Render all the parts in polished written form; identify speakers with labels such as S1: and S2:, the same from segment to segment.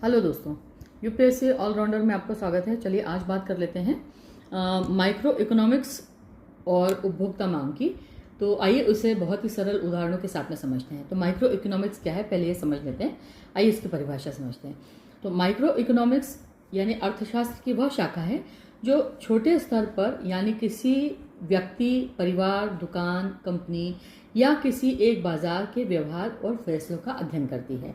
S1: Hello दोस्तों, UPSC allrounder में आपका स्वागत है। चलिए आज बात कर लेते हैं माइक्रो इकोनॉमिक्स और उपभोक्ता मांग की। तो आइए उसे बहुत ही सरल उदाहरणों के साथ में समझते हैं। तो माइक्रो इकोनॉमिक्स क्या है, पहले ये समझ लेते हैं। आइए इसकी परिभाषा समझते हैं। तो माइक्रो इकोनॉमिक्स यानी अर्थशास्त्र की वह शाखा है जो छोटे स्तर पर यानी किसी व्यक्ति, परिवार, दुकान, कंपनी या किसी एक बाजार के व्यवहार और फैसलों का अध्ययन करती है।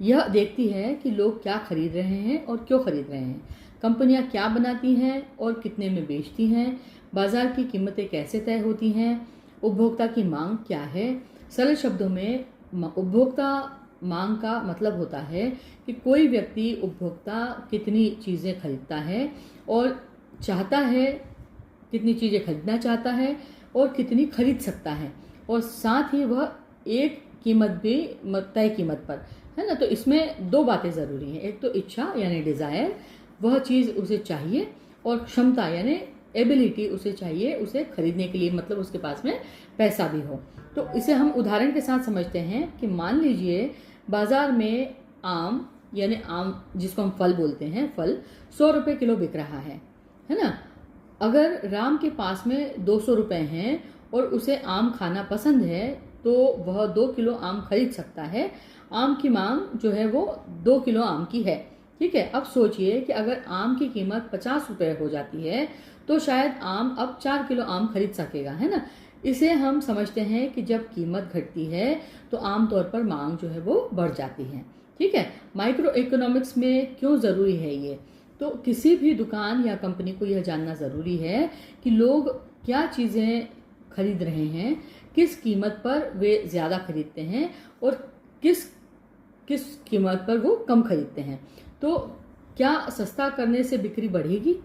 S1: यह देखती है कि लोग क्या खरीद रहे हैं और क्यों खरीद रहे हैं, कंपनियां क्या बनाती हैं और कितने में बेचती हैं, बाजार की कीमतें कैसे तय होती हैं, उपभोक्ता की मांग क्या है। सरल शब्दों में उपभोक्ता मांग का मतलब होता है कि कोई व्यक्ति उपभोक्ता कितनी चीज़ें खरीदता है और चाहता है, कितनी चीज़ें खरीदना चाहता है और कितनी खरीद सकता है, और साथ ही वह एक कीमत भी तय कीमत पर, है ना। तो इसमें दो बातें ज़रूरी हैं। एक तो इच्छा यानी डिज़ायर, वह चीज़ उसे चाहिए, और क्षमता यानी एबिलिटी उसे चाहिए उसे खरीदने के लिए, मतलब उसके पास में पैसा भी हो। तो इसे हम उदाहरण के साथ समझते हैं कि मान लीजिए बाजार में आम यानी आम जिसको हम फल बोलते हैं, फल 100 रुपये किलो बिक रहा है ना। अगर राम के पास में 200 रुपये हैं और उसे आम खाना पसंद है तो वह 2 किलो आम खरीद सकता है। आम की मांग जो है वो 2 किलो आम की है, ठीक है। अब सोचिए कि अगर आम की कीमत 50 रुपये हो जाती है तो शायद आम अब 4 किलो आम खरीद सकेगा, है ना। इसे हम समझते हैं कि जब कीमत घटती है तो आमतौर पर मांग जो है वो बढ़ जाती है, ठीक है। माइक्रो इकोनॉमिक्स में क्यों ज़रूरी है ये? तो किसी भी दुकान या कंपनी को यह जानना ज़रूरी है कि लोग क्या चीज़ें खरीद रहे हैं, किस कीमत पर वे ज़्यादा खरीदते हैं और किस किस कीमत पर वो कम खरीदते हैं। तो क्या सस्ता करने से बिक्री बढ़ेगी?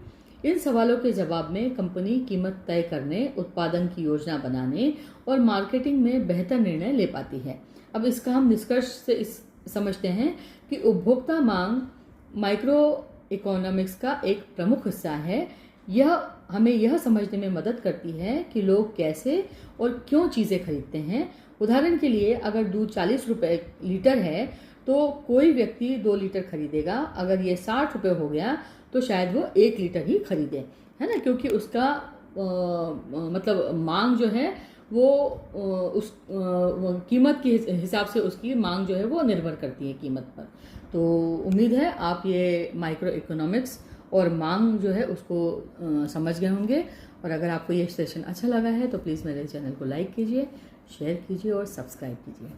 S1: इन सवालों के जवाब में कंपनी कीमत तय करने, उत्पादन की योजना बनाने और मार्केटिंग में बेहतर निर्णय ले पाती है। अब इसका हम निष्कर्ष से समझते हैं कि उपभोक्ता मांग माइक्रो इकोनॉमिक्स का एक प्रमुख हिस्सा है। यह हमें यह समझने में मदद करती है कि लोग कैसे और क्यों चीज़ें खरीदते हैं। उदाहरण के लिए अगर दूध 40 रुपये लीटर है तो कोई व्यक्ति 2 लीटर खरीदेगा। अगर ये 60 रुपये हो गया तो शायद वो 1 लीटर ही खरीदे, है ना, क्योंकि उसका मतलब मांग जो है वो उस कीमत के हिसाब से उसकी मांग जो है वो निर्भर करती है कीमत पर। तो उम्मीद है आप ये माइक्रो इकोनॉमिक्स और मांग जो है उसको समझ गए होंगे। और अगर आपको ये सेशन अच्छा लगा है तो प्लीज़ मेरे चैनल को लाइक कीजिए, शेयर कीजिए और सब्सक्राइब कीजिए।